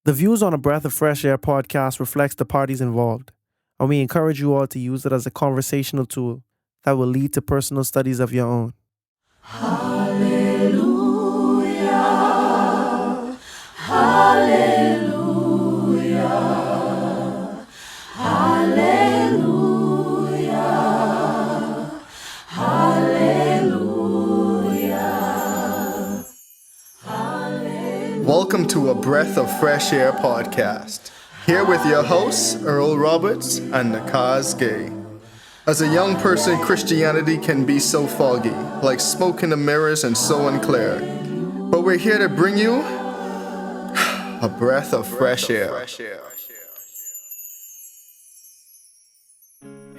The views on a Breath of Fresh Air podcast reflects the parties involved, and we encourage you all to use it as a conversational tool that will lead to personal studies of your own. Hallelujah, hallelujah, hallelujah, hallelujah, hallelujah. Welcome to a Breath of Fresh Air podcast. Here with your hosts, Earl Roberts and Nakhaz Gay. As a young person, Christianity can be so foggy, like smoke in the mirrors and so unclear. But we're here to bring you a breath of fresh air.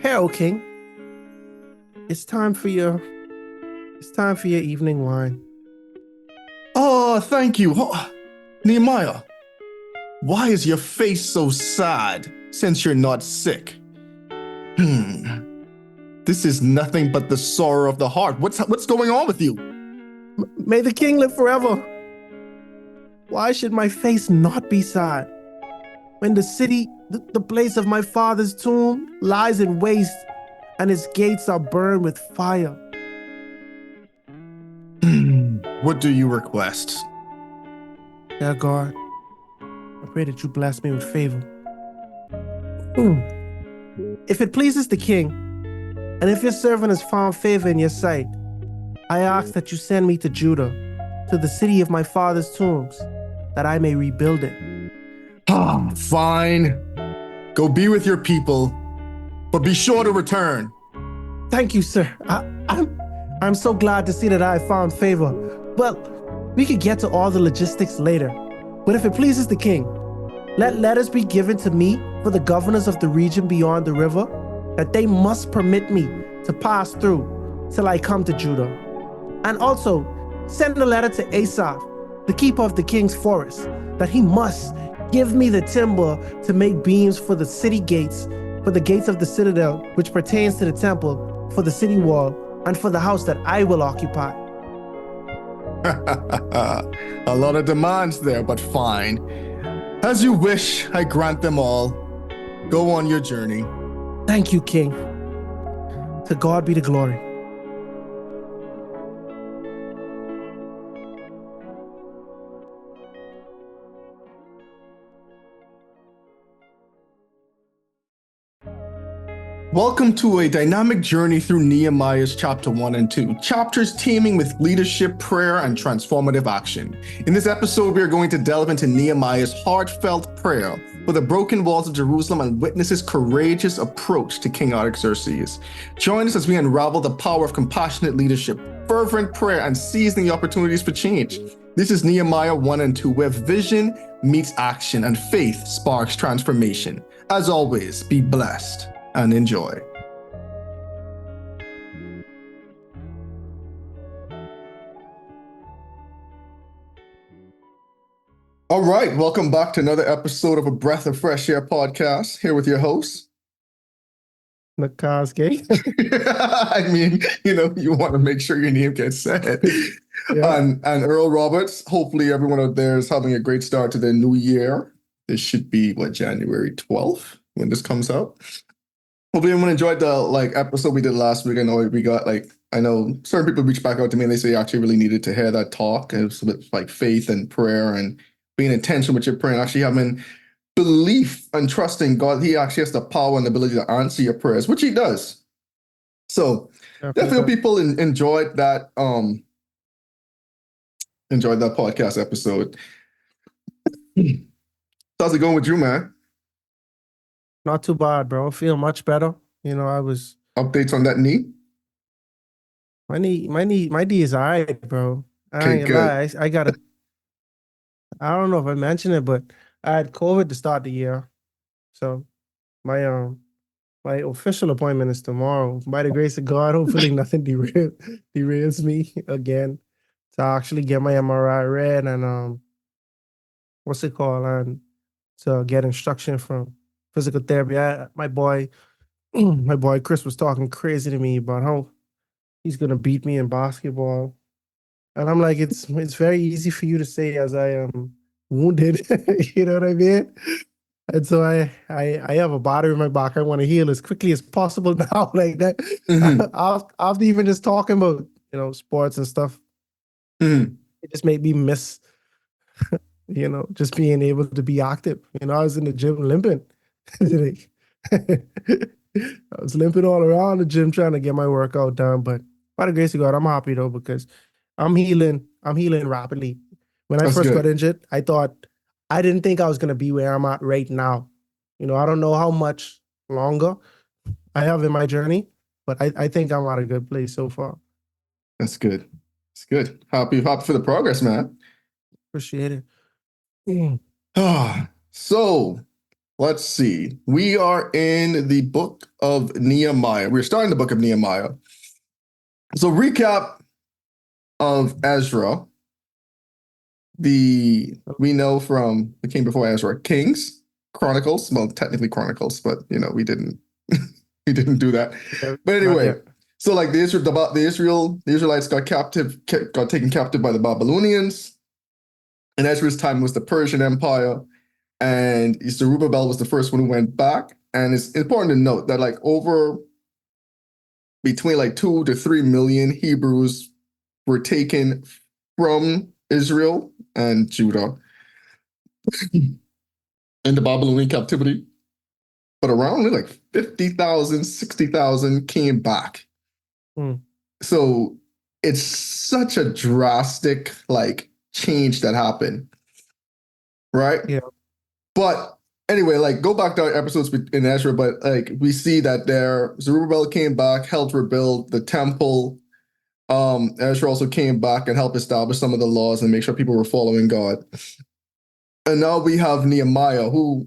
Harold King, it's time for your evening wine. Oh, thank you. Nehemiah, why is your face so sad since you're not sick? This is nothing but the sorrow of the heart. What's going on with you? May the king live forever. Why should my face not be sad when the city, the place of my father's tomb, lies in waste and its gates are burned with fire? What do you request? Dear God, I pray that you bless me with favor. If it pleases the king, and if your servant has found favor in your sight, I ask that you send me to Judah, to the city of my father's tombs, that I may rebuild it. Fine. Go be with your people, but be sure to return. Thank you, sir. I'm so glad to see that I have found favor. Well, we could get to all the logistics later. But if it pleases the king, let letters be given to me for the governors of the region beyond the river, that they must permit me to pass through till I come to Judah. And also, send a letter to Asaph, the keeper of the king's forest, that he must give me the timber to make beams for the city gates, for the gates of the citadel, which pertains to the temple, for the city wall, and for the house that I will occupy. A lot of demands there, but fine. As you wish, I grant them all. Go on your journey. Thank you, King. To God be the glory. Welcome to a dynamic journey through Nehemiah's chapter 1 and 2, chapters teeming with leadership, prayer, and transformative action. In this episode, we are going to delve into Nehemiah's heartfelt prayer for the broken walls of Jerusalem and witness his courageous approach to King Artaxerxes. Join us as we unravel the power of compassionate leadership, fervent prayer, and seizing the opportunities for change. This is Nehemiah 1 and 2, where vision meets action and faith sparks transformation. As always, be blessed and enjoy. All right, welcome back to another episode of a Breath of Fresh Air podcast. Here with your host, Nakhaz Gay. I mean, you want to make sure your name gets said. Yeah. And Earl Roberts. Hopefully everyone out there is having a great start to their new year. This should be January 12th when this comes out. Hopefully everyone enjoyed the episode we did last week. I know certain people reached back out to me and they say you actually really needed to hear that talk. It was with faith and prayer and being intentional with your prayer and actually having belief and trusting God. He actually has the power and the ability to answer your prayers, which he does. So definitely hope people enjoyed that podcast episode. How's it going with you, man? Not too bad, bro. I feel much better. I was Updates on that knee? my knee is all right, bro. I ain't good. lie. I don't know if I mentioned it, but I had COVID to start the year. So my official appointment is tomorrow. By the grace of God, hopefully nothing derails me again. To actually get my MRI read and and to get instruction from physical therapy. My boy Chris was talking crazy to me about how he's gonna beat me in basketball, and I'm like, it's very easy for you to say as I am wounded. You know what I mean? And so I have a body in my back. I want to heal as quickly as possible now. Like that. Mhm. After even just talking about, sports and stuff, Mhm. it just made me miss, just being able to be active. I was in the gym limping. Like, I was limping all around the gym trying to get my workout done. But by the grace of God, I'm happy though because I'm healing. I'm healing rapidly. When I That's first got good. injured, I didn't think I was gonna be where I'm at right now. I don't know how much longer I have in my journey, but I think I'm at a good place so far. That's good. It's good. Happy for the progress, man. Appreciate it. Mm. So let's see. We are in the book of Nehemiah. We're starting the book of Nehemiah. So recap of Ezra. We know from the king before Ezra, Kings, Chronicles. Well, technically Chronicles, but we didn't we didn't do that. Yeah, But not anyway, yet. so like the Israelites got taken captive by the Babylonians. In Ezra's time was the Persian Empire, and Zerubbabel was the first one who went back. And it's important to note that like over between like 2 to 3 million Hebrews were taken from Israel and Judah into Babylonian captivity, but around only like 50,000, 60,000 came back. Mm. So it's such a drastic like change that happened, right? Yeah. But anyway, like go back to our episodes in Ezra, but like we see that there Zerubbabel came back, helped rebuild the temple. Ezra also came back and helped establish some of the laws and make sure people were following God. And now we have Nehemiah, who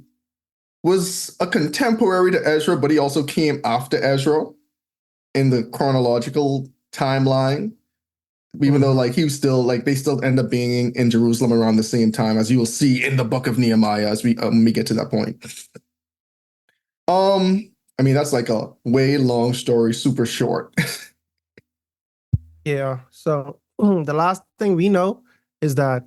was a contemporary to Ezra, but he also came after Ezra in the chronological timeline. Even though like he was still like they still end up being in Jerusalem around the same time, as you will see in the book of Nehemiah as we get to that point. I mean that's like a way long story, super short. Yeah. So the last thing we know is that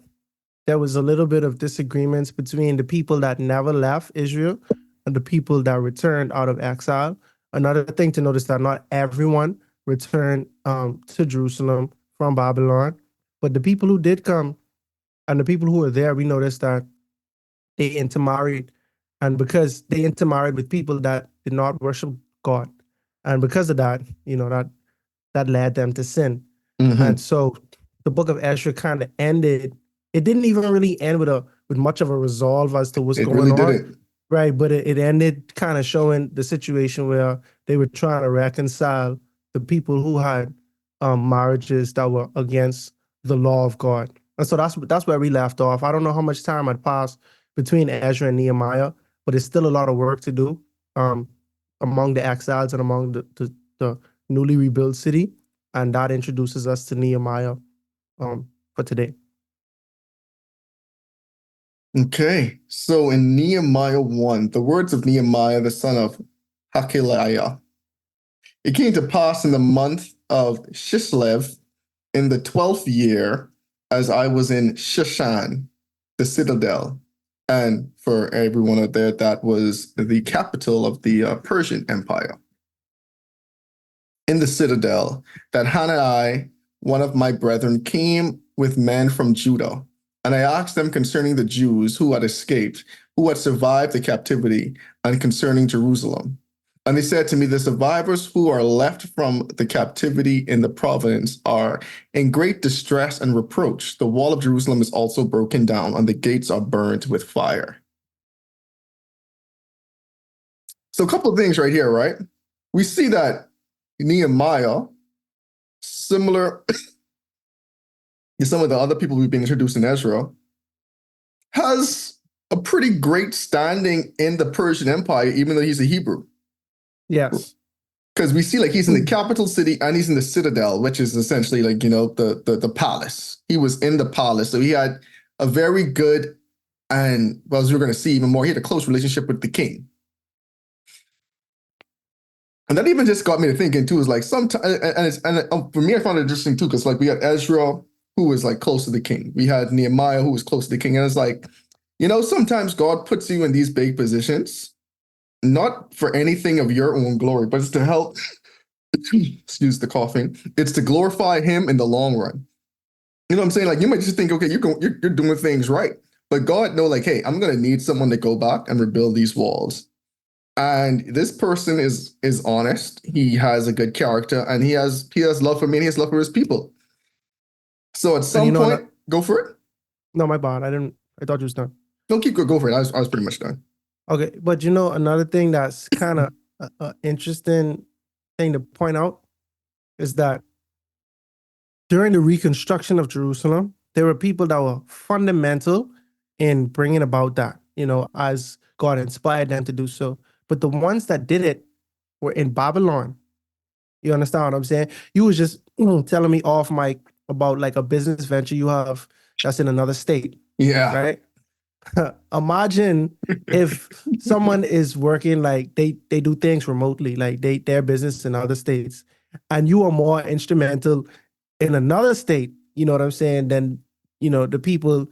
there was a little bit of disagreements between the people that never left Israel and the people that returned out of exile. Another thing to notice that not everyone returned to Jerusalem from Babylon, but the people who did come and the people who were there, we noticed that they intermarried, and because they intermarried with people that did not worship God, and because of that, that led them to sin. And Mm-hmm. so the book of Ezra kind of ended. It didn't even really end with much of a resolve as to what's It going really did on. it. Right. But it ended kind of showing the situation where they were trying to reconcile the people who had marriages that were against the law of God. And so that's where we left off. I don't know how much time had passed between Ezra and Nehemiah, but it's still a lot of work to do um, among the exiles and among the newly rebuilt city. And that introduces us to Nehemiah for today. Okay, so in Nehemiah 1, the words of Nehemiah, the son of Hakaliah. It came to pass in the month of Shislev, in the 12th year, as I was in Shushan, the citadel. And for everyone out there, that was the capital of the Persian Empire. In the citadel, that Hanani, one of my brethren, came with men from Judah. And I asked them concerning the Jews who had escaped, who had survived the captivity, and concerning Jerusalem. And they said to me, the survivors who are left from the captivity in the province are in great distress and reproach. The wall of Jerusalem is also broken down, and the gates are burned with fire. So, a couple of things right here, right? We see that Nehemiah, similar to some of the other people we've been introduced in Ezra, has a pretty great standing in the Persian Empire, even though he's a Hebrew. Yes. Because we see like he's in the capital city and he's in the citadel, which is essentially like, the palace. He was in the palace. So he had a very good, and well, as we're going to see even more, he had a close relationship with the king. And that even just got me to thinking too, is like sometimes, for me, I found it interesting too, because like we had Ezra, who was like close to the king. We had Nehemiah, who was close to the king. And it's like, You know, sometimes God puts you in these big positions, not for anything of your own glory, but it's to help, excuse the coughing, it's to glorify him in the long run. You know what I'm saying? Like you might just think, okay, you're doing things right. But God know, like, hey, I'm gonna need someone to go back and rebuild these walls. And this person is honest. He has a good character, and he has love for me, and he has love for his people. So at And some point, go for it. no, my bad. I thought you was done. Don't keep go for it. I was pretty much done. Okay, but another thing that's kind of interesting thing to point out is that during the reconstruction of Jerusalem, there were people that were fundamental in bringing about that, as God inspired them to do so. But the ones that did it were in Babylon. You understand what I'm saying? You was just telling me off mic about like a business venture you have that's in another state, Yeah. right? Imagine if someone is working like they do things remotely, like their business in other states, and you are more instrumental in another state, you know what I'm saying, than the people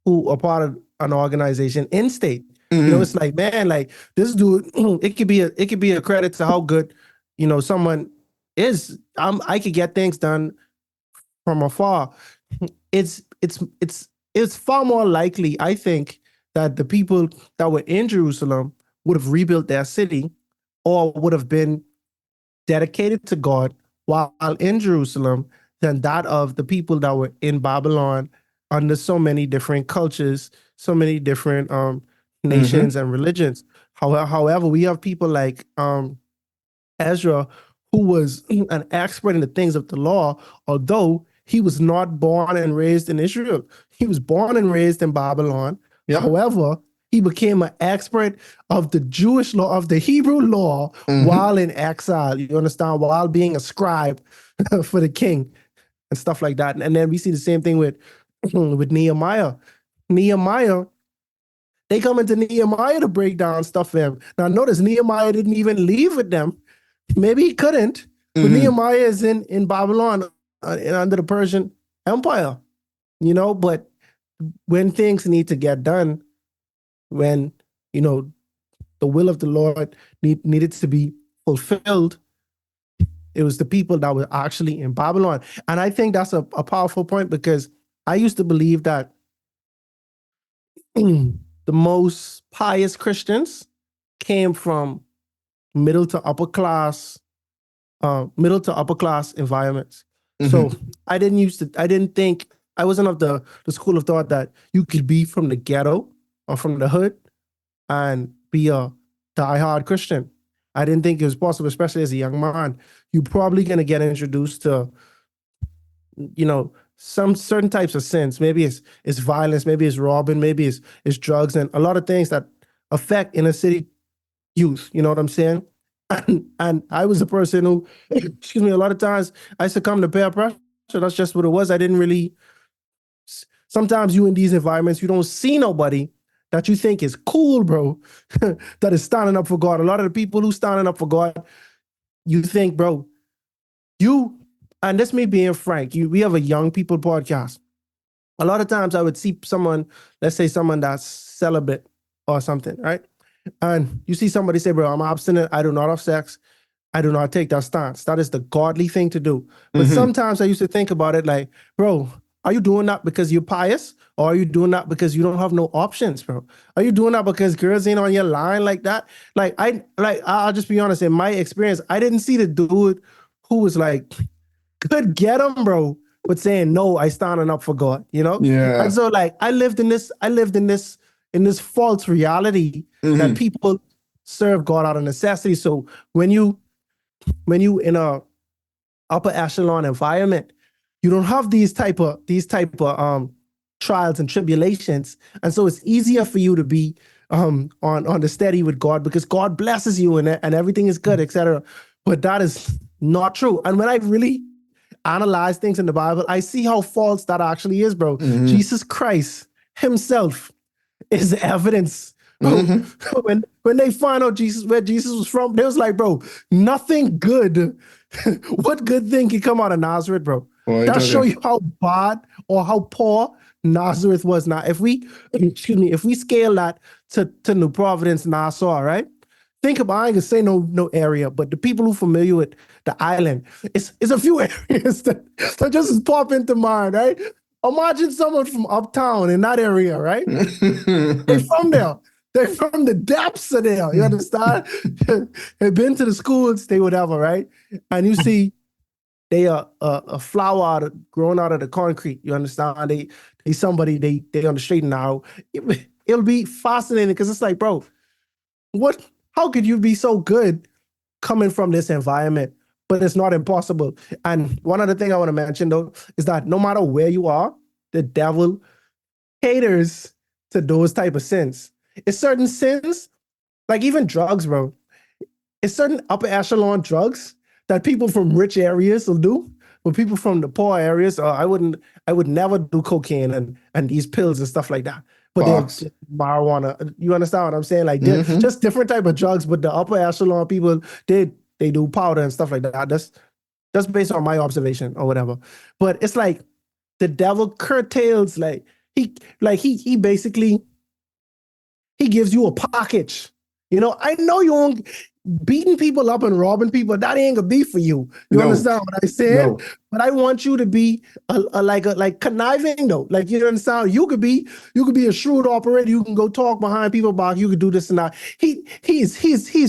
who are part of an organization in state. It's like, man, like this dude, it could be a credit to how good, someone is. I could get things done from afar. It's far more likely, I think, that the people that were in Jerusalem would have rebuilt their city or would have been dedicated to God while in Jerusalem than that of the people that were in Babylon under so many different cultures, so many different nations and religions. However, we have people like Ezra, who was an expert in the things of the law, although he was not born and raised in Israel. He was born and raised in Babylon. Yep. However, he became an expert of the Jewish law, of the Hebrew law, while in exile. You understand? While being a scribe for the king and stuff like that. And then we see the same thing with Nehemiah. Nehemiah, they come into Nehemiah to break down stuff for him. Now, notice Nehemiah didn't even leave with them. Maybe he couldn't, but Nehemiah is in Babylon under the Persian Empire, but when things need to get done, when, the will of the Lord needed to be fulfilled, it was the people that were actually in Babylon. And I think that's a powerful point because I used to believe that the most pious Christians came from middle to upper class environments. So I didn't think, I wasn't of the school of thought that you could be from the ghetto or from the hood and be a diehard Christian. I didn't think it was possible, especially as a young man. You're probably going to get introduced to, some certain types of sins. Maybe it's violence, maybe it's robbing, maybe it's drugs, and a lot of things that affect inner city youth. You know what I'm saying? And I was a person who, excuse me, a lot of times I succumbed to peer pressure. That's just what it was. I didn't really. Sometimes you in these environments, you don't see nobody that you think is cool, bro, that is standing up for God. A lot of the people who standing up for God, you think, bro, and this me being frank, we have a young people podcast. A lot of times I would see someone, let's say someone that's celibate or something, right? And you see somebody say, bro, I'm abstinent. I do not have sex. I do not take that stance. That is the godly thing to do. But sometimes I used to think about it like, bro, are you doing that because you're pious? Or are you doing that because you don't have no options, bro? Are you doing that because girls ain't on your line like that? I'll just be honest, in my experience, I didn't see the dude who was like, good get him, bro, but saying, no, I standing up for God, Yeah. And so like I lived in this false reality that people serve God out of necessity. So when you in a upper echelon environment, you don't have these type of trials and tribulations, and so it's easier for you to be on the steady with God because God blesses you and everything is good, etc. But that is not true. And when I really analyze things in the Bible, I see how false that actually is, bro. Jesus Christ himself is the evidence. When they find out where Jesus was from, they was like, bro, nothing good. What good thing can come out of Nazareth, bro? Well, That show you how bad or how poor Nazareth was not. If we, excuse me, if we scale that to New Providence, Nassau, right? Think about, I ain't gonna say no area, but the people who familiar with the island, it's a few areas that just pop into mind, right? Imagine someone from uptown in that area, right? They from there. They from the depths of there. You understand? They been to the schools, they whatever, right? And you see they are a flower grown out of the concrete. You understand? They somebody they on the straight and narrow. It'll be fascinating because it's like, bro, what? How could you be so good coming from this environment? But it's not impossible. And one other thing I want to mention though is that no matter where you are, the devil caters to those type of sins. It's certain sins, like even drugs, bro. It's certain upper echelon drugs that people from rich areas will do, but people from the poor areas, I would never do cocaine and these pills and stuff like that. But they'll Fox. marijuana. You understand what I'm saying? Like they're Mhm. just different type of drugs, but the upper echelon people, they do powder and stuff like that. That's based on my observation or whatever. But it's like the devil curtails, he basically he gives you a package. You know, I know you won't beating people up and robbing people. That ain't gonna be for you. You No. understand what I said? No. But I want you to be like conniving though. Like you understand? You could be a shrewd operator. You can go talk behind people back. You could do this and that. He's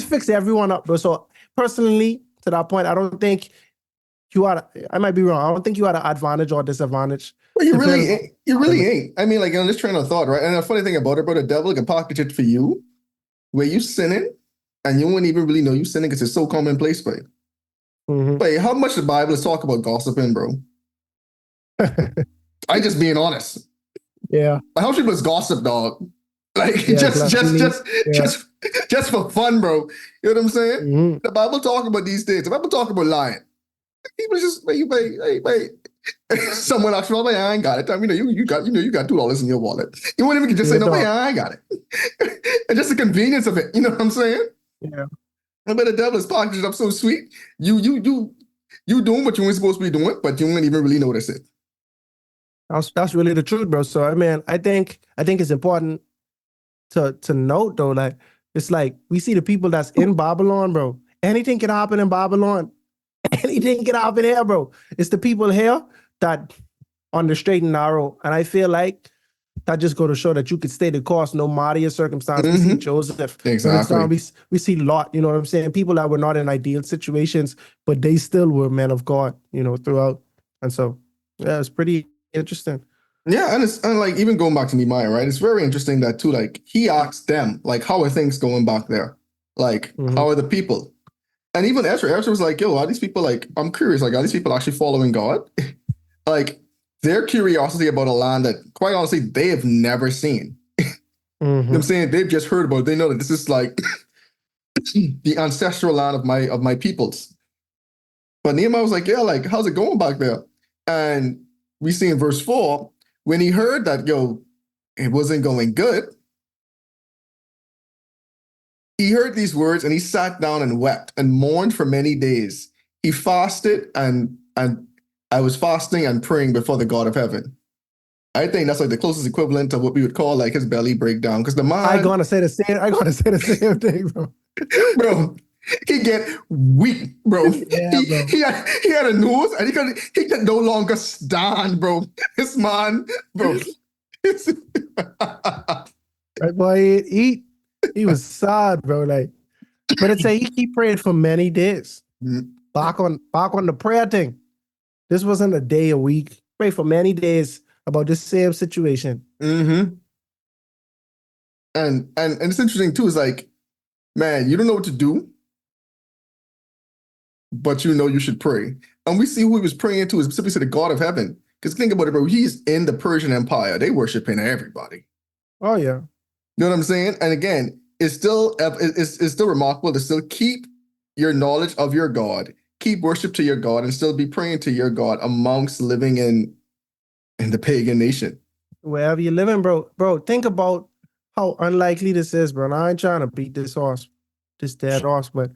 fixed everyone up, bro. So personally, to that point, I don't think you are. I might be wrong. I don't think you had an advantage or disadvantage. Well, you really Depends on ain't. You really ain't. I mean, like on this train of thought, right? And the funny thing about it, bro, the devil can package it for you where you sinning and you wouldn't even really know you sinning because it's so commonplace, but Mhm. Wait, how much the Bible is talk about gossiping, bro? I just being honest. Yeah. Like, how people is gossip, dog? Like Yeah, just for fun, bro. You know what I'm saying? Mhm. The Bible talk about these things. The Bible talk about lying. People just wait. Someone else, well, I ain't got it. I mean, you got $2 in your wallet. You wouldn't even just say, Yeah, no, wait, dog. I ain't got it. And just the convenience of it. You know what I'm saying? Yeah. I bet the devil is packaged up so sweet. You doing what you ain't supposed to be doing, but you wouldn't even really notice it. That's really the truth, bro. So I mean, I think it's important to note though, like it's like we see the people that's in Babylon, bro. Anything can happen in Babylon. Anything can happen here, bro. It's the people here that on the straight and narrow. And I feel like that just go to show that you could stay the course no matter your circumstance. We see Joseph. Exactly. We see Lot, you know what I'm saying? People that were not in ideal situations, but they still were men of God, throughout. And so, yeah, it's pretty interesting. Yeah, and like even going back to Nehemiah, right? It's very interesting that too. Like he asked them, like, how are things going back there? Like, how are the people? And even Ezra was like, yo, are these people like? I'm curious. Like, are these people actually following God? Like their curiosity about a land that, quite honestly, they have never seen. You know what I'm saying? They've just heard about it. They know that this is like the ancestral land of my peoples. But Nehemiah was like, yeah, like, how's it going back there? And we see in verse 4, when he heard that, yo, it wasn't going good, he heard these words and he sat down and wept and mourned for many days. He fasted and I was fasting and praying before the God of heaven. I think that's like the closest equivalent of what we would call like his belly breakdown. Because the man, I gonna say the same thing, bro. bro, he get weak, bro. Yeah, bro. He had a nose and he could no longer stand, bro. This man, bro. Right, boy, he was sad, bro. Like, but it's a he prayed for many days. Back on the prayer thing. This wasn't a day a week. Pray for many days about this same situation. And it's interesting too, is like, man, you don't know what to do, but you know you should pray. And we see who he was praying to is specifically to the God of heaven. Because think about it, bro. He's in the Persian Empire. They worshiping everybody. Oh yeah. You know what I'm saying? And again, it's still remarkable to still keep your knowledge of your God, keep worship to your God, and still be praying to your God amongst living in the pagan nation. Wherever you're living, bro. Bro, think about how unlikely this is, bro. And I ain't trying to beat this dead horse, but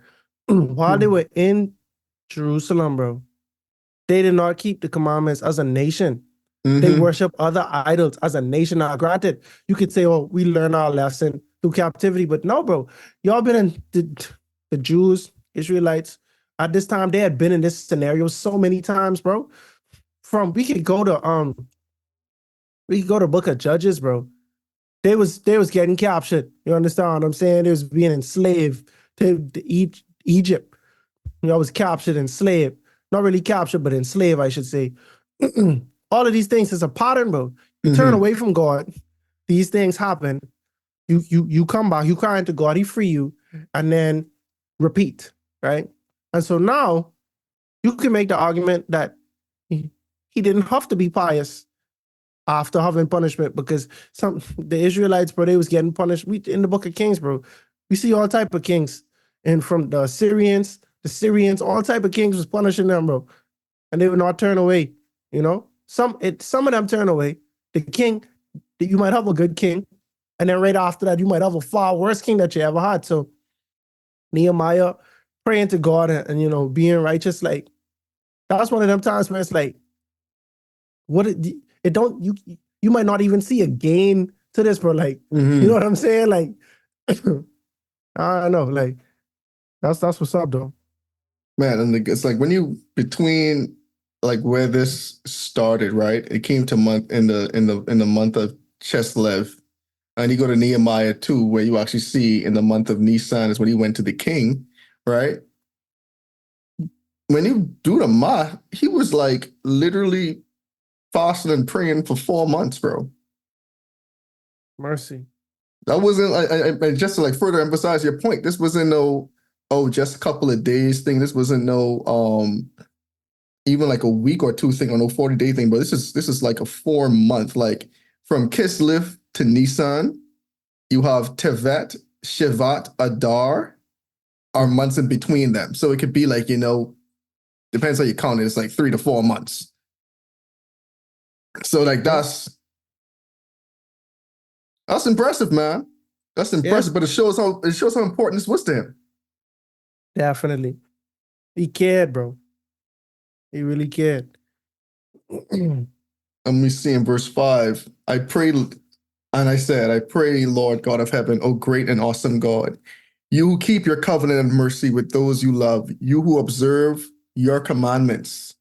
while they were in Jerusalem, bro, they did not keep the commandments as a nation. They worship other idols as a nation. Now, granted, you could say, "Oh, we learn our lesson through captivity," but no, bro. Y'all been in the Jews, Israelites at this time. They had been in this scenario so many times, bro. We could go to Book of Judges, bro. They was getting captured. You understand what I'm saying? They was being enslaved to Egypt. Was captured, enslaved. Not really captured, but enslaved, I should say. All of these things is a pattern, bro. You turn away from God, these things happen. You come back, you cry into God, He free you, and then repeat, right? And so now you can make the argument that he didn't have to be pious after having punishment, because the Israelites, bro, they was getting punished. We in the Book of Kings, bro, we see all type of kings, and from the Syrians, all type of kings was punishing them, bro, and they would not turn away. You know, some of them turn away. The king, you might have a good king, and then right after that, you might have a far worse king that you ever had. So Nehemiah praying to God and being righteous, like that's one of them times where it's like, it don't you might not even see a gain to this, bro. Like, you know what I'm saying? Like, I don't know, like that's what's up, though. Man, and it's like when you between like where this started, right? It came to in the month of Chislev, and you go to Nehemiah 2, where you actually see in the month of Nisan is when he went to the king, right? When you do the math, he was like literally fasting and praying for 4 months, bro. Mercy. That wasn't I just to like further emphasize your point. This wasn't no just a couple of days thing. This wasn't no even like a week or two thing or no 40-day thing. But this is like a 4-month, like from Kislev to Nisan. You have Tevet, Shivat, Adar are months in between them. So it could be like, depends how you count it. It's like 3 to 4 months. So like that's impressive, man. That's impressive, but it shows how important this was to him. Definitely. He cared, bro. He really cared. And we see in verse 5, I pray, and I said, I pray, Lord God of heaven, O great and awesome God, you who keep your covenant and mercy with those you love, you who observe your commandments.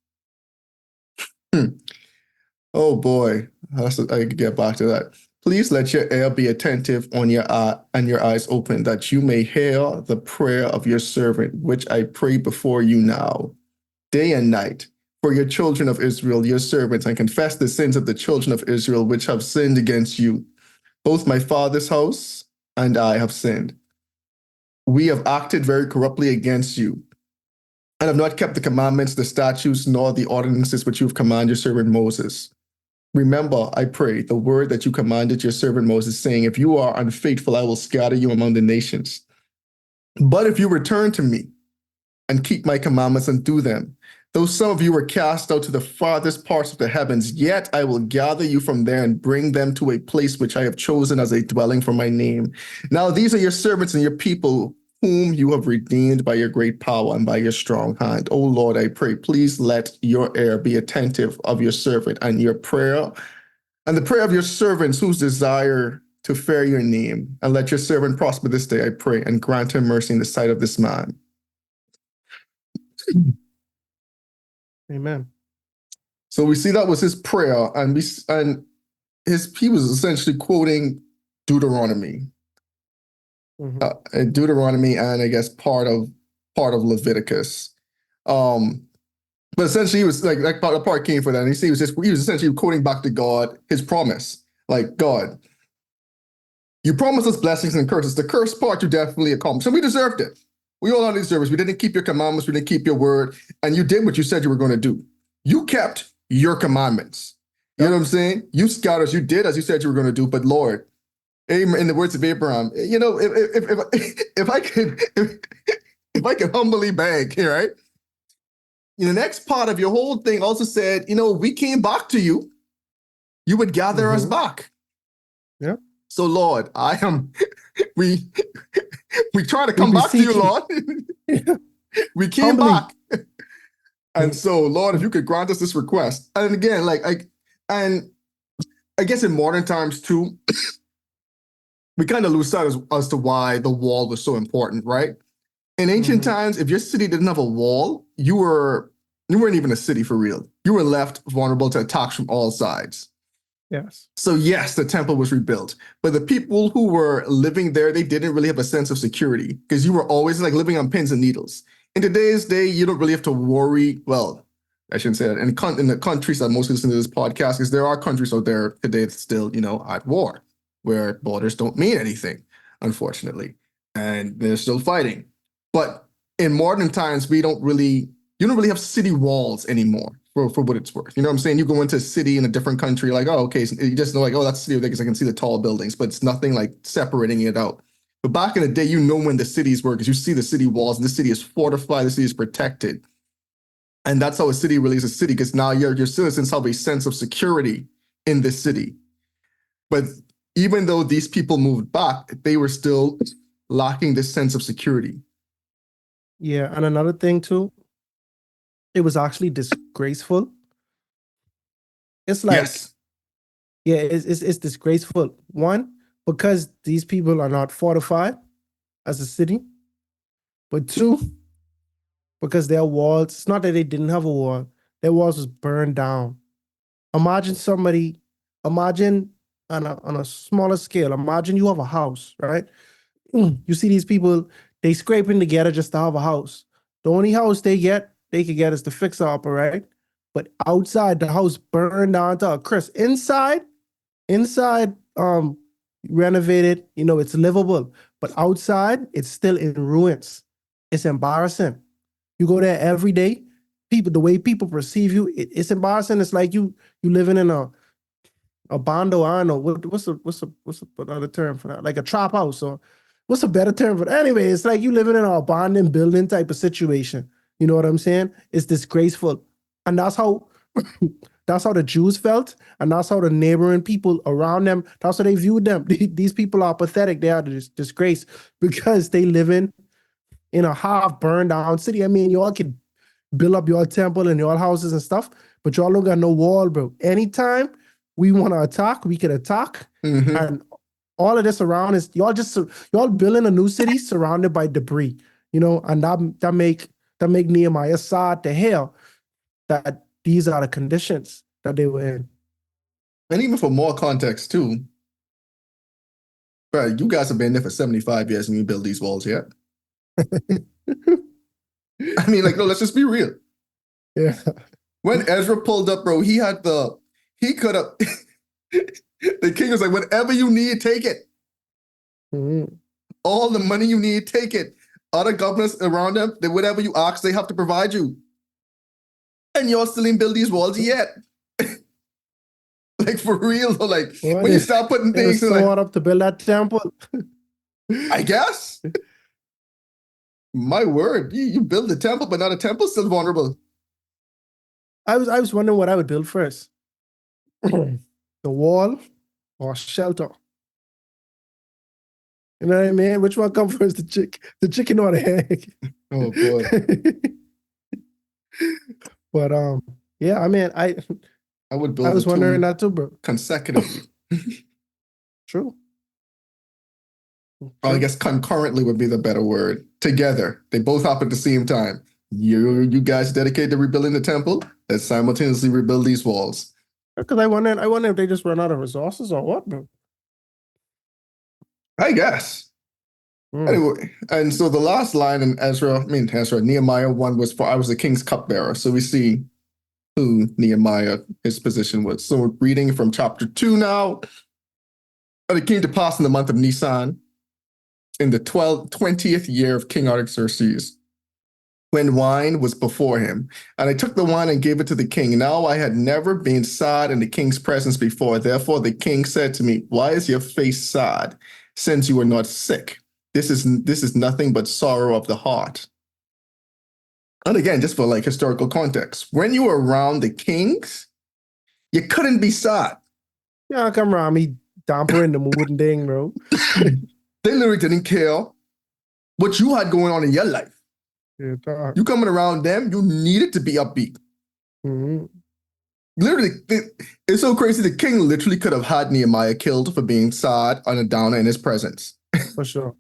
Oh boy, I could get back to that. Please let your ear be attentive on your eye and your eyes open, that you may hear the prayer of your servant, which I pray before you now, day and night, for your children of Israel, your servants, and confess the sins of the children of Israel, which have sinned against you. Both my father's house and I have sinned. We have acted very corruptly against you, and have not kept the commandments, the statutes, nor the ordinances which you have commanded your servant Moses. Remember, I pray, the word that you commanded your servant Moses, saying, if you are unfaithful, I will scatter you among the nations. But if you return to me and keep my commandments and do them, though some of you were cast out to the farthest parts of the heavens, yet I will gather you from there and bring them to a place which I have chosen as a dwelling for my name. Now these are your servants and your people, whom you have redeemed by your great power and by your strong hand. O Lord, I pray, please let your ear be attentive of your servant and your prayer, and the prayer of your servants whose desire to fear your name. And let your servant prosper this day, I pray, and grant him mercy in the sight of this man. Amen. So we see that was his prayer, and he was essentially quoting Deuteronomy. Deuteronomy, and I guess part of Leviticus. But essentially, he was like the part came for that. And he was essentially quoting back to God his promise, like, God, you promised us blessings and curses. The curse part you definitely accomplished, and we deserved it. We all deserve it. We didn't keep your commandments. We didn't keep your word, and you did what you said you were going to do. You kept your commandments. You know what I'm saying? You scattered. You did as you said you were going to do. But Lord, in the words of Abraham, if I could humbly beg, right? The next part of your whole thing also said, we came back to you, you would gather us back. Yeah. So Lord, we try to come back to you, Lord. We came back. And so, Lord, if you could grant us this request. And again, like And I guess in modern times too, we kind of lose sight as to why the wall was so important, right? In ancient times, if your city didn't have a wall, you weren't even a city for real. You were left vulnerable to attacks from all sides. Yes. So yes, the temple was rebuilt, but the people who were living there, they didn't really have a sense of security because you were always like living on pins and needles. In today's day, you don't really have to worry. Well, I shouldn't say that. In the countries that mostly listen to this podcast, because there are countries out there today that's still, at war, where borders don't mean anything, unfortunately, and they're still fighting. But in modern times, you don't really have city walls anymore for what it's worth. You know what I'm saying? You go into a city in a different country, like, oh, okay, so you just know, like, oh, that's the city because I can see the tall buildings, but it's nothing like separating it out. But back in the day, you know when the cities were because you see the city walls and the city is fortified, the city is protected. And that's how a city really is a city because now your citizens have a sense of security in this city. But even though these people moved back, they were still lacking this sense of security. Yeah, and another thing too, it was actually disgraceful. It's like, Yes. yeah, it's disgraceful. One, because these people are not fortified as a city, but two, because their walls, it's not that they didn't have a wall, their walls was burned down. Imagine somebody, imagine on a smaller scale, imagine you have a house, right? You see these people, they scraping together just to have a house. The only house they could get is the fixer upper, right? But outside, the house burned down to a crisp. Inside, renovated, it's livable. But outside, it's still in ruins. It's embarrassing. You go there every day, the way people perceive you, it's embarrassing. It's like you living in a bando, I don't know, what's another term for that? Like a trap house, or what's a better term for that? Anyway, it's like you living in an abandoned building type of situation. You know what I'm saying? It's disgraceful. And that's how that's how the Jews felt, and that's how the neighboring people around them, that's how they viewed them. These people are pathetic. They are disgrace because they live in a half burned down city. I mean, y'all can build up your temple and your houses and stuff, but y'all don't got no wall, bro. Anytime we want to attack, we can attack. And all of this around is y'all building a new city surrounded by debris, and that make Nehemiah sad to hear that these are the conditions that they were in. And even for more context too, bro, you guys have been there for 75 years and you build these walls yet. I mean, like, no, let's just be real. Yeah. When Ezra pulled up, bro, he could have, the king was like, whatever you need, take it. All the money you need, take it. Other governors around them, whatever you ask, they have to provide you. And y'all still ain't build these walls yet. Like, for real, though, like, when you start putting things in, so hard up to build that temple. I guess. My word, you build the temple, but now the temple's still vulnerable. I was wondering what I would build first. The wall or shelter. You know what I mean? Which one comes first, the chicken or the egg? Oh boy. But yeah, I mean, I would build I was wondering that too, bro. Consecutively. True. I guess concurrently would be the better word. Together. They both happen at the same time. You guys dedicated to rebuilding the temple, let's simultaneously rebuild these walls. Because I wonder if they just run out of resources or what, bro. I guess. Anyway, and so the last line in Nehemiah 1 was for I was the king's cupbearer. So we see who Nehemiah, his position was. So reading from chapter 2 now. And it came to pass in the month of Nisan, in the 20th year of King Artaxerxes, when wine was before him. And I took the wine and gave it to the king. Now I had never been sad in the king's presence before. Therefore the king said to me, why is your face sad, since you are not sick? This is nothing but sorrow of the heart. And again, just for like historical context, when you were around the kings, you couldn't be sad. Yeah, come around me dampering the mood and thing, bro. They literally didn't care what you had going on in your life. Yeah, you coming around them, you needed to be upbeat. Literally, it's so crazy. The king literally could have had Nehemiah killed for being sad on a downer in his presence. For sure.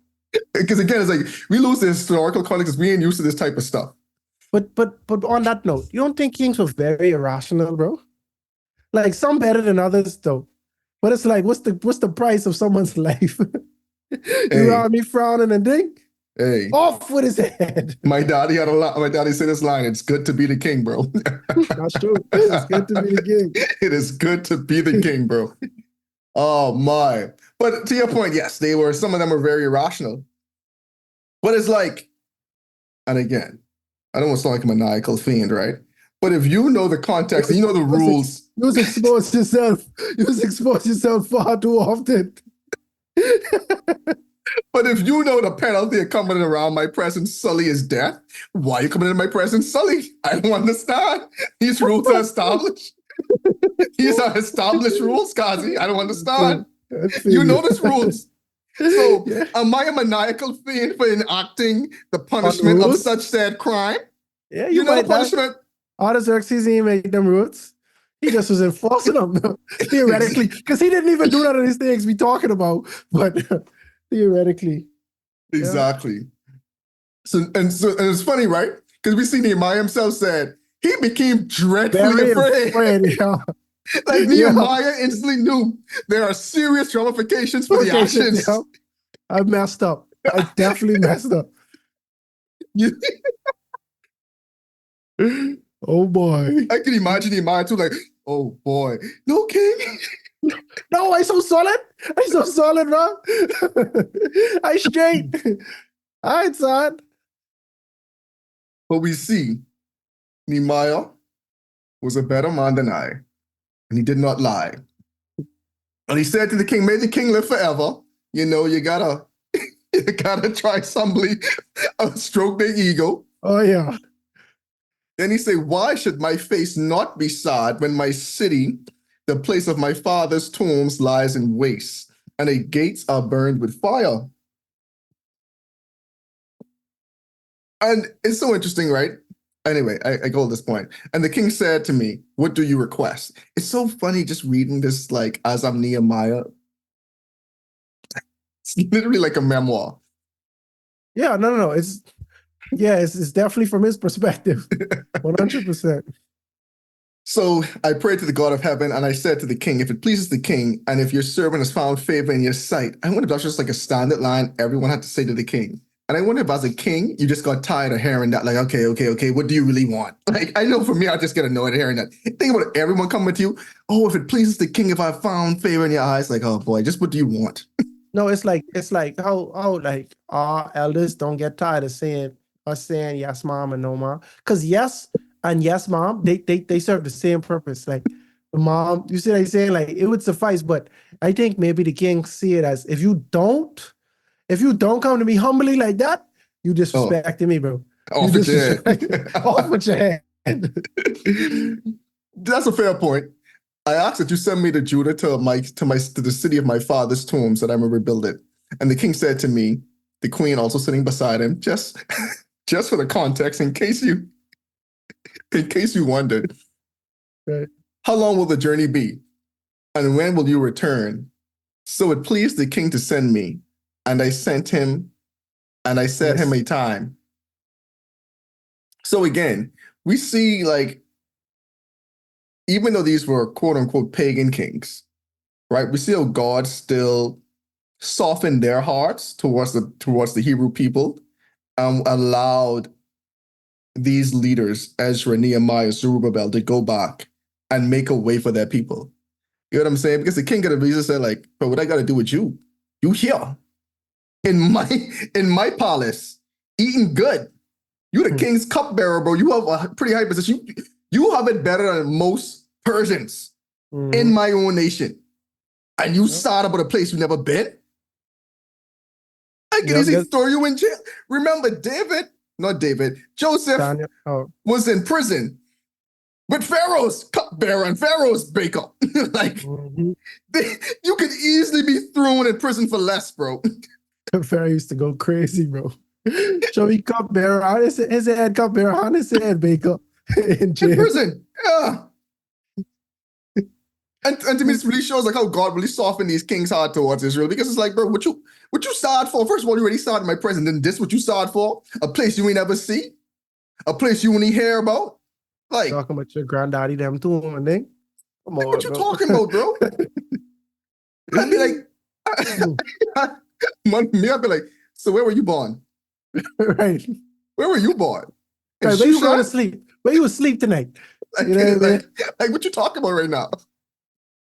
Because again, it's like we lose the historical context. We ain't used to this type of stuff. But on that note, you don't think kings were very irrational, bro? Like some better than others, though. But it's like, what's the price of someone's life? You around me frowning and think, Hey, off with his head. my daddy had a lot. My daddy said this line: "It's good to be the king, bro." That's true. It's good to be the king. It is good to be the king, bro. Oh my! But to your point, yes, they were. Some of them were very irrational. But it's like, and again, I don't want to sound like a maniacal fiend, right? But if you know the context, you know the rules. You expose yourself. You expose yourself far too often. But if you know the penalty of coming around my presence, Sully, is death, why are you coming in my presence, Sully? I don't understand. These rules are established. These are established rules, Kazi. I don't understand. You know these rules. So, Yeah. am I a maniacal fiend for enacting the punishment of such said crime? Yeah, You know the might not. punishment? Artaxerxes didn't make them roots. He just was enforcing them, theoretically, because he didn't even do none of these things we talking about. But theoretically, Exactly. So it's funny, right? Because we see Nehemiah himself said he became dreadfully afraid. Yeah. Like Nehemiah instantly knew there are serious ramifications for the actions. Yeah. I messed up. I definitely messed up. Oh boy. I can imagine Nehemiah too, like, oh boy, no king. No, I so solid. I so solid, bro. I straight. All right, son. But we see Nehemiah was a better man than I, and he did not lie. And he said to the king, may the king live forever. You know, you gotta try somebly stroke their ego. Oh yeah. Then he said, why should my face not be sad when my city, the place of my father's tombs, lies in waste, and the gates are burned with fire? And it's so interesting, right? Anyway, I go to this point. And the king said to me, what do you request? It's so funny just reading this, like, as I'm Nehemiah. It's literally like a memoir. Yeah, no. It's definitely from his perspective. 100%. So I prayed to the God of heaven, and I said to the king, if it pleases the king, and if your servant has found favor in your sight, I wonder if that's just like a standard line everyone had to say to the king. And I wonder if as a king, you just got tired of hearing that, like, okay, what do you really want? Like, I know for me, I just get annoyed at hearing that. Think about it, everyone coming to you, oh, if it pleases the king, if I found favor in your eyes, like, oh boy, just what do you want? No, it's like how like our elders don't get tired of saying yes, mom, and no, mom. Because yes and yes, mom, they serve the same purpose. Like the mom, you see what I'm saying? Like it would suffice, but I think maybe the king see it as if you don't come to me humbly like that, you disrespecting me, bro. Off with your head. Off with your head. That's a fair point. I asked that you send me to Judah to the city of my father's tombs that I may rebuild it. And the king said to me, the queen also sitting beside him, just for the context, in case you wondered, Right. how long will the journey be? And when will you return? So it pleased the king to send me, and I sent him, and I set him a time. So again, we see, like, even though these were quote unquote pagan kings, right? We see how God still softened their hearts towards the Hebrew people, allowed these leaders, Ezra, Nehemiah, Zerubbabel, to go back and make a way for their people. You know what I'm saying? Because the king could have easily said, like, but what I got to do with you? You here in my palace, eating good. You the king's cupbearer, bro. You have a pretty high position. You have it better than most Persians in my own nation. And you sad about a place you've never been? I can easily throw you in jail. Remember, Joseph was in prison with Pharaoh's cupbearer and Pharaoh's baker. Like, you could easily be thrown in prison for less, bro. Pharaoh used to go crazy, bro. Show me cupbearer on his head, cupbearer on his head, baker in jail. In prison, yeah. And to me, this really shows like how God really softened these kings' heart towards Israel, because it's like, bro, what you sad for? First of all, you already started my presence. Then this what you sad for? A place you ain't ever see? A place you only hear about? Like, Talking about your granddaddy them too, and then come like on, what you bro. talking about, bro? I'd be like, I'd be like, so where were you born? Right. Where were you born? In Right, where you going to Shushan? sleep? Where you asleep tonight? Like, You know what I mean? like, what you talking about right now?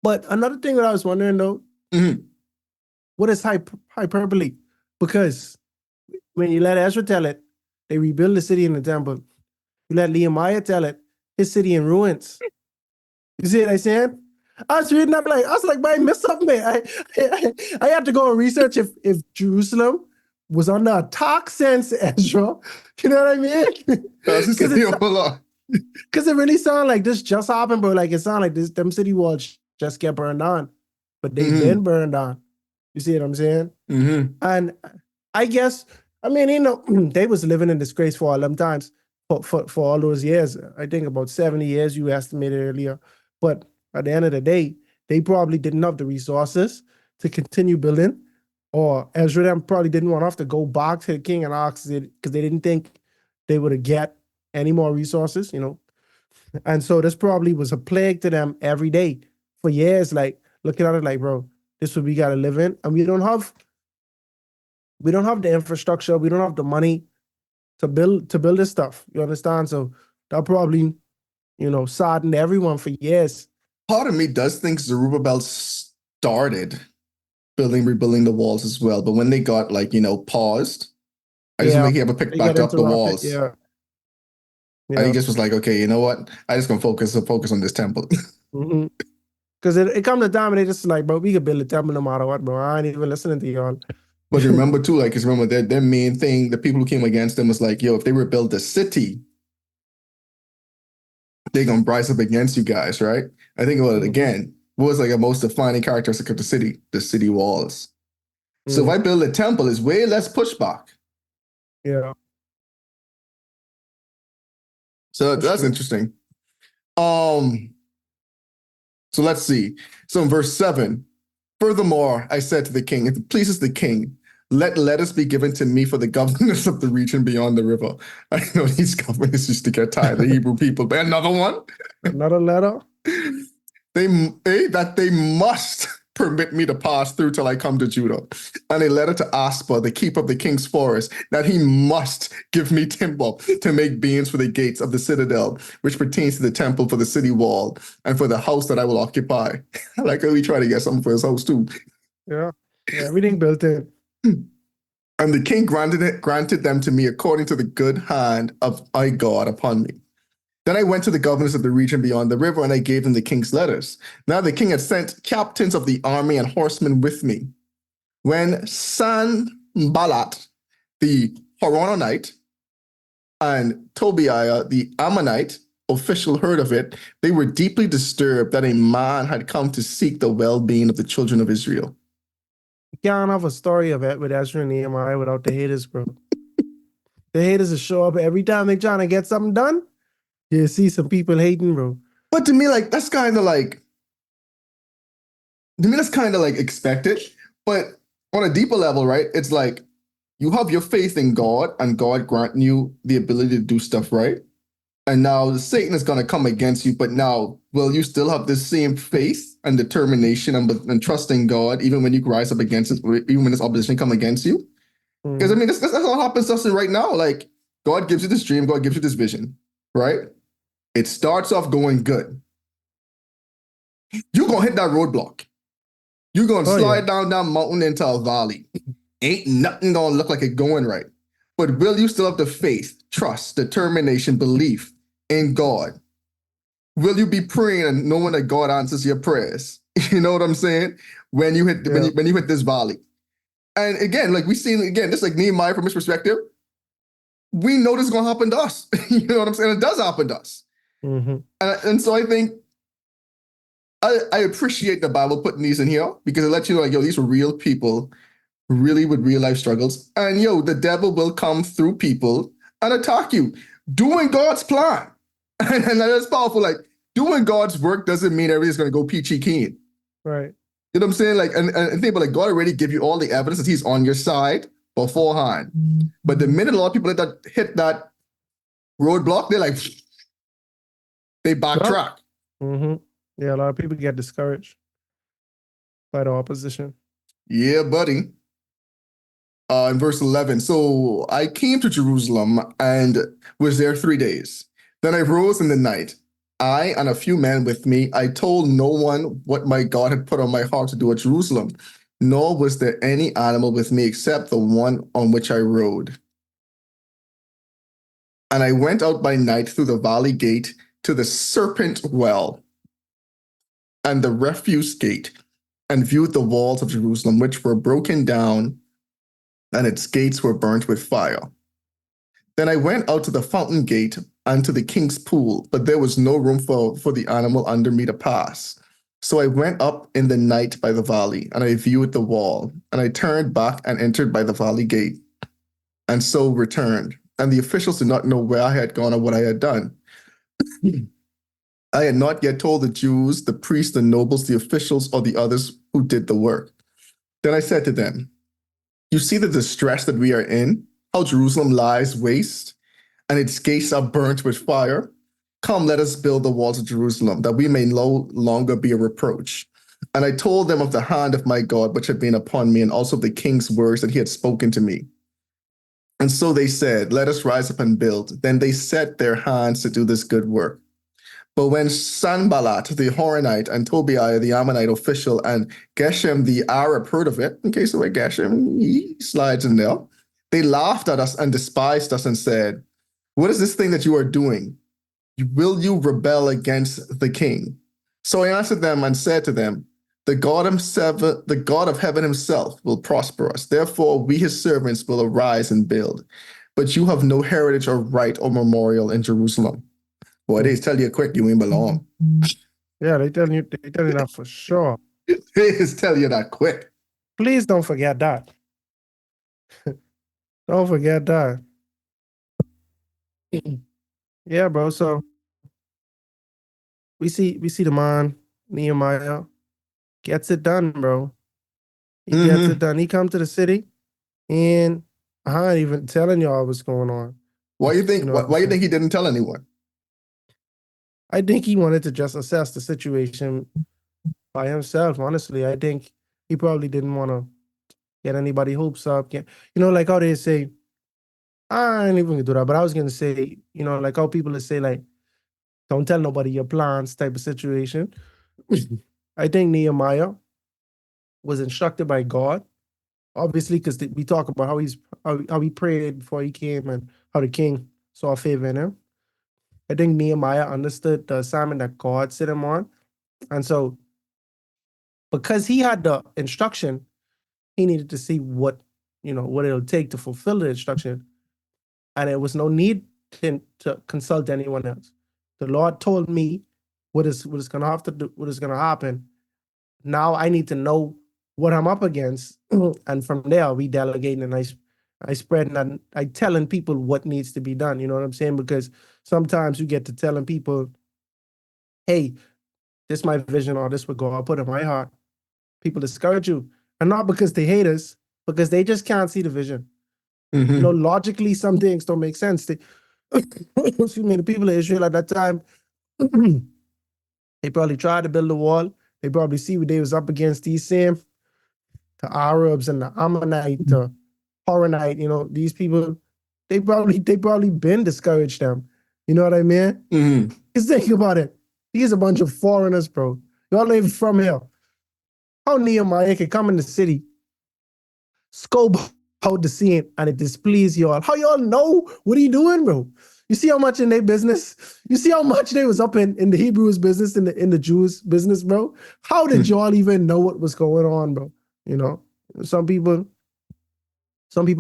But another thing that I was wondering though, Mhm. what is hyperbole? Because when you let Ezra tell it, they rebuild the city and the temple. You let Nehemiah tell it, his city in ruins. You see what I'm saying? I was reading up like, I was like, man, I missed something, man. I had to go and research if Jerusalem was under attack since Ezra. You know what I mean? That's just Because a lot. it really sounded like this just happened, bro. Like it sounded like them city walls just get burned down, but they've been burned down. You see what I'm saying? Mm-hmm. And I guess, I mean, they was living in disgrace for all them times, for all those years. I think about 70 years you estimated earlier. But at the end of the day, they probably didn't have the resources to continue building, or Ezra them probably didn't want to have to go back to the king and ask it because they didn't think they would get any more resources, And so this probably was a plague to them every day for years, like looking at it like, bro, this is what we gotta live in. And we don't have the infrastructure, we don't have the money to build this stuff. You understand? So that probably, saddened everyone for years. Part of me does think Zerubbabel started rebuilding the walls as well, but when they got paused, I just think he ever picked They back got up the interrupted. walls. Yeah. And he just was like, okay, you know what? I just gonna focus on this temple. Mm-hmm. Because it come to time and they just like, bro, we could build a temple no matter what, bro. I ain't even listening to y'all. But you remember too, like, because remember their main thing, the people who came against them was like, yo, if they rebuild the city, they're gonna rise up against you guys, right? I think about it again. What was like a most defining characteristic of the city walls. So if I build a temple, it's way less pushback. Yeah. So that's interesting. So let's see. So in verse 7, furthermore, I said to the king, if it pleases the king, let letters be given to me for the governors of the region beyond the river. I know these governors used to get tired, the Hebrew people, but another one. Another letter. That they must permit me to pass through till I come to Judah. And a letter to Aspa, the keeper of the king's forest, that he must give me timber to make beams for the gates of the citadel, which pertains to the temple for the city wall and for the house that I will occupy. I like how we try to get something for his house too. Yeah. Everything built in. And the king granted them to me according to the good hand of my God upon me. Then I went to the governors of the region beyond the river, and I gave them the king's letters. Now the king had sent captains of the army and horsemen with me. When Sanballat, the Horonite, and Tobiah, the Ammonite official, heard of it, they were deeply disturbed that a man had come to seek the well-being of the children of Israel. You can't have a story of it with Ezra and Nehemiah without the haters, bro. The haters will show up every time they trying to get something done. You see some people hating, bro. But to me, that's kind of expected. But on a deeper level, right? It's like you have your faith in God and God granting you the ability to do stuff right. And now Satan is going to come against you. But now, will you still have this same faith and determination and trust in God, even when you rise up against it, even when this opposition come against you? Because I mean, that's all happens to us right now. Like, God gives you this dream, God gives you this vision, right? It starts off going good. You're going to hit that roadblock. You're going to slide down that mountain into a valley. Ain't nothing going to look like it going right. But will you still have the faith, trust, determination, belief in God? Will you be praying and knowing that God answers your prayers? You know what I'm saying? When you hit when you hit this valley. And again, like we seen again, just like Nehemiah from his perspective, we know this is going to happen to us. You know what I'm saying? It does happen to us. And so I think I appreciate the Bible putting these in here because it lets you know, like, yo, these were real people, really with real life struggles. And yo, the devil will come through people and attack you, doing God's plan. And that is powerful. Like, doing God's work doesn't mean everything's going to go peachy keen. Right. You know what I'm saying? Like, and think about like God already give you all the evidence that He's on your side beforehand. But the minute a lot of people hit that roadblock, they're like, they backtrack. Mm-hmm. Yeah, a lot of people get discouraged by the opposition. Yeah, buddy. In verse 11, so I came to Jerusalem and was there 3 days. Then I rose in the night. I and a few men with me, I told no one what my God had put on my heart to do at Jerusalem, nor was there any animal with me except the one on which I rode. And I went out by night through the valley gate to the serpent well and the refuse gate, and viewed the walls of Jerusalem, which were broken down, and its gates were burnt with fire. Then I went out to the fountain gate and to the king's pool, but there was no room for the animal under me to pass. So I went up in the night by the valley, and I viewed the wall, and I turned back and entered by the valley gate, and so returned. And the officials did not know where I had gone or what I had done. I had not yet told the Jews, the priests, the nobles, the officials, or the others who did the work. Then I said to them, you see the distress that we are in, how Jerusalem lies waste, and its gates are burnt with fire. Come, let us build the walls of Jerusalem, that we may no longer be a reproach. And I told them of the hand of my God, which had been upon me, and also of the king's words that he had spoken to me. And so they said, let us rise up and build. Then they set their hands to do this good work. But when Sanballat the Horonite and Tobiah the Ammonite official and Geshem the Arab heard of it, in case of where Geshem, he slides in there, they laughed at us and despised us and said, what is this thing that you are doing? Will you rebel against the king? So I answered them and said to them, the God of heaven himself will prosper us. Therefore, we his servants will arise and build. But you have no heritage or right or memorial in Jerusalem. Boy, they tell you quick you ain't belong. Yeah, they tell you that for sure. They just tell you that quick. Please don't forget that. Don't forget that. Yeah, bro. So we see the man Nehemiah gets it done, bro. He gets it done. He come to the city, and I ain't even telling y'all what's going on. Why you think? Why you think he didn't tell anyone? I think he wanted to just assess the situation by himself. Honestly, I think he probably didn't want to get anybody hopes up. Like how they say, I ain't even gonna do that. But I was gonna say, like how people say, like, don't tell nobody your plans type of situation. I think Nehemiah was instructed by God, obviously, because we talk about how he prayed before he came and how the king saw favor in him. I think Nehemiah understood the assignment that God set him on. And so, because he had the instruction, he needed to see what it'll take to fulfill the instruction. And there was no need to consult anyone else. The Lord told me what is gonna have to do, what is gonna happen. Now I need to know what I'm up against. And from there we delegate and I spread and I telling people what needs to be done. You know what I'm saying? Because sometimes you get to telling people, hey, this is my vision or this what God put in my heart. People discourage you. And not because they hate us, because they just can't see the vision. Logically, some things don't make sense. Excuse me, the people of Israel at that time, they probably tried to build a wall. They probably see what they was up against, these same, the Arabs and the Ammonite, the Horonite, these people, they probably been discouraged them. You know what I mean? Just think about it. These a bunch of foreigners, bro. Y'all ain't from here. How Nehemiah can come in the city, scope out the scene, and it displease y'all? How y'all know what he doing, bro? You see how much in their business? You see how much they was up in the Hebrews business, in the Jews business, bro? How did y'all even know what was going on, bro? Some people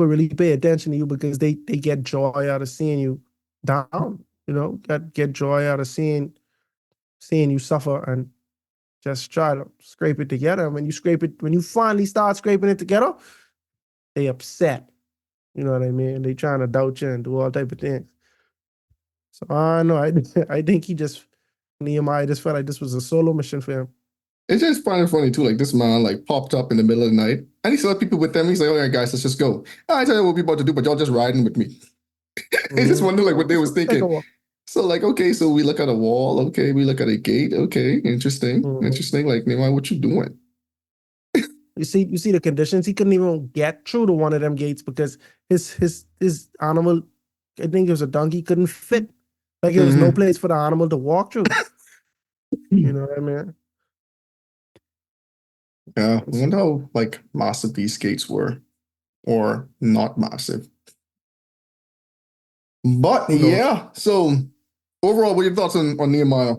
really pay attention to you because they get joy out of seeing you down. Get joy out of seeing you suffer and just try to scrape it together. And when you finally start scraping it together, they upset. You know what I mean? They trying to doubt you and do all type of things. So I know. I think he just Nehemiah just felt like this was a solo mission for him. It's just funny too. Like this man like popped up in the middle of the night, and he still had people with them. He's like, "All right, guys, let's just go. I tell you what we're about to do, but y'all just riding with me." I just wonder like what they was Take a thinking. walk. So like, okay, so we look at a wall. Okay, we look at a gate. Okay, interesting, interesting. Like, Nehemiah, what you doing? You see the conditions. He couldn't even get through to one of them gates because his animal, I think it was a donkey, couldn't fit. Like there was no place for the animal to walk through. You know what I mean? Yeah, I wonder how like massive these gates were, or not massive. But Who knows? yeah, so overall, what are your thoughts on Nehemiah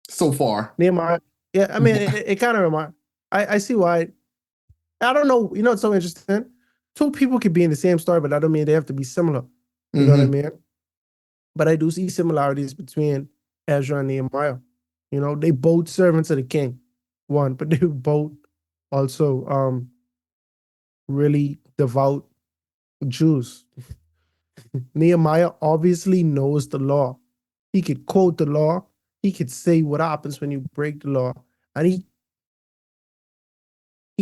so far? Nehemiah. Yeah, I mean, it kind of reminds. I see why. I don't know. You know, it's so interesting. Two people could be in the same story, but that don't mean they have to be similar. You know what I mean? But I do see similarities between Ezra and Nehemiah. You know, they both servants of the king, one, but they both also really devout Jews. Nehemiah obviously knows the law. He could quote the law. He could say what happens when you break the law. And he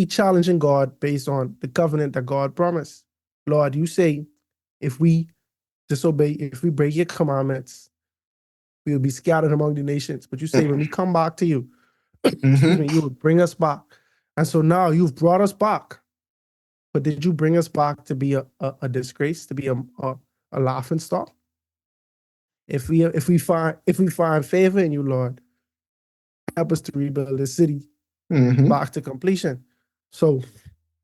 challenging God based on the covenant that God promised. Lord, you say if we disobey, if we break your commandments, we will be scattered among the nations. But you say when we come back to you, excuse me, you will bring us back. And so now you've brought us back. But did you bring us back to be a disgrace, to be a laughing stock? If we find favor in you, Lord, help us to rebuild this city back to completion. So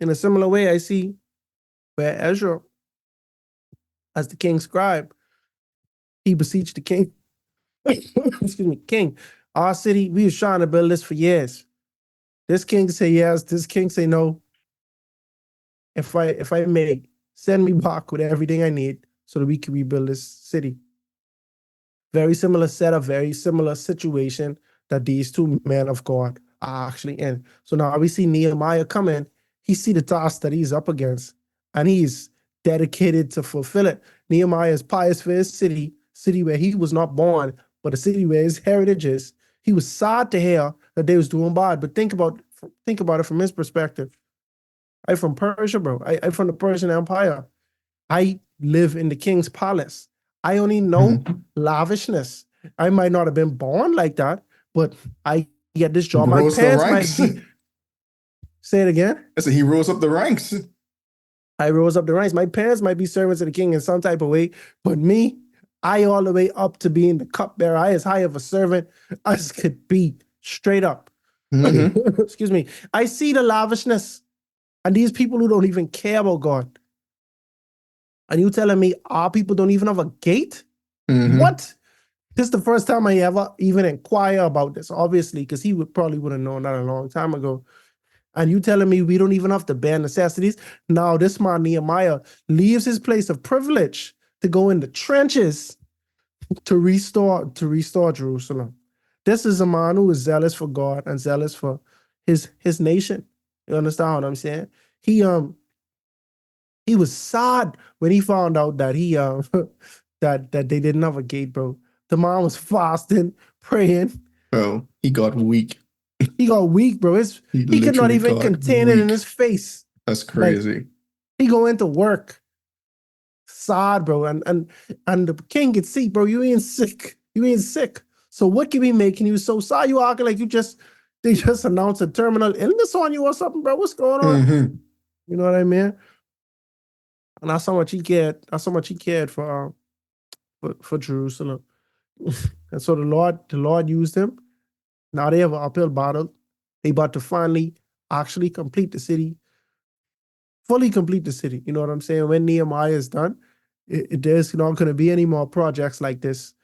in a similar way, I see where Ezra, as the king's scribe, he beseeched the king. Excuse me, king. Our city, we was trying to build this for years. This king say yes, this king say no. If I may, send me back with everything I need so that we can rebuild this city. Very similar setup, very similar situation that these two men of God are actually in. So now we see Nehemiah come in. He see the task that he's up against, and he's dedicated to fulfill it. Nehemiah is pious for his city where he was not born, but a city where his heritage is. He was sad to hear that they was doing bad, but think about it from his perspective. I'm from Persia, bro. I'm from the Persian Empire. I live in the king's palace. I only know lavishness. I might not have been born like that, but I get this job. My Rose the parents might ranks. be. Say it again. I said he rose up the ranks. I rose up the ranks. My parents might be servants of the king in some type of way, but me, I all the way up to being the cupbearer. I as high of a servant as could be, straight up. Excuse me. I see the lavishness, and these people who don't even care about God. And you telling me our people don't even have a gate? What? This is the first time I ever even inquire about this, obviously, because he probably would have known that a long time ago. And you telling me we don't even have the bare necessities? Now this man Nehemiah leaves his place of privilege to go in the trenches to restore Jerusalem. This is a man who is zealous for God and zealous for his nation. You understand what I'm saying? He was sad when he found out that he that they didn't have a gate, bro. The man was fasting, praying. Oh, he got weak. He got weak, bro. He could not even contain it in his face. That's crazy. Like, he go into work sad, bro, and the king could see, bro, you ain't sick. You ain't sick. So what can be making you so sad? You acting like they just announced a terminal illness on you or something, bro. What's going on? You know what I mean? And that's how much he cared. That's how much he cared for Jerusalem. And so the Lord used him. Now they have an uphill battle. They about to finally actually complete the city, fully complete the city. You know what I'm saying? When Nehemiah is done, there's not going to be any more projects like this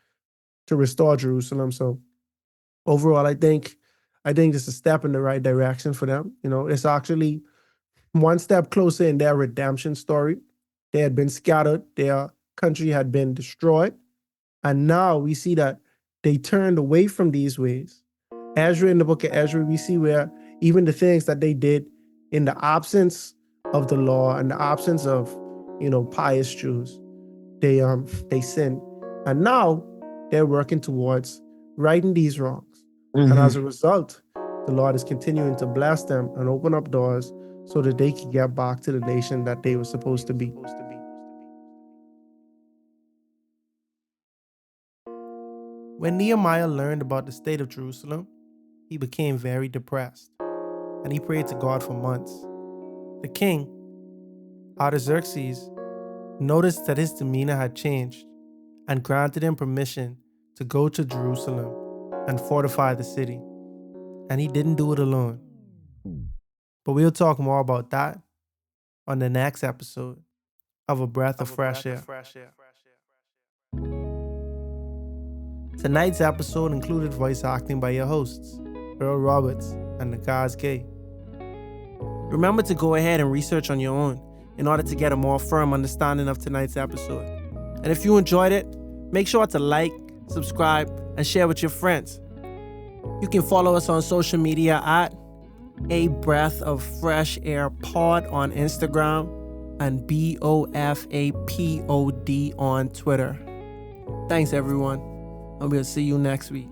to restore Jerusalem. So overall, I think this is a step in the right direction for them. You know, it's actually one step closer in their redemption story. They had been scattered. Their country had been destroyed. And now we see that they turned away from these ways. Ezra, in the book of Ezra, we see where even the things that they did in the absence of the law and the absence of, pious Jews, they sinned. And now they're working towards righting these wrongs. And as a result, the Lord is continuing to bless them and open up doors so that they can get back to the nation that they were supposed to be. When Nehemiah learned about the state of Jerusalem, he became very depressed, and he prayed to God for months. The king, Artaxerxes, noticed that his demeanor had changed and granted him permission to go to Jerusalem and fortify the city. And he didn't do it alone. But we'll talk more about that on the next episode of A Breath of Fresh Air. Tonight's episode included voice acting by your hosts, Earl Roberts and Nakhaz. Remember to go ahead and research on your own in order to get a more firm understanding of tonight's episode. And if you enjoyed it, make sure to like, subscribe, and share with your friends. You can follow us on social media at A Breath of Fresh Air Pod on Instagram and BOFAPOD on Twitter. Thanks, everyone, and we'll see you next week.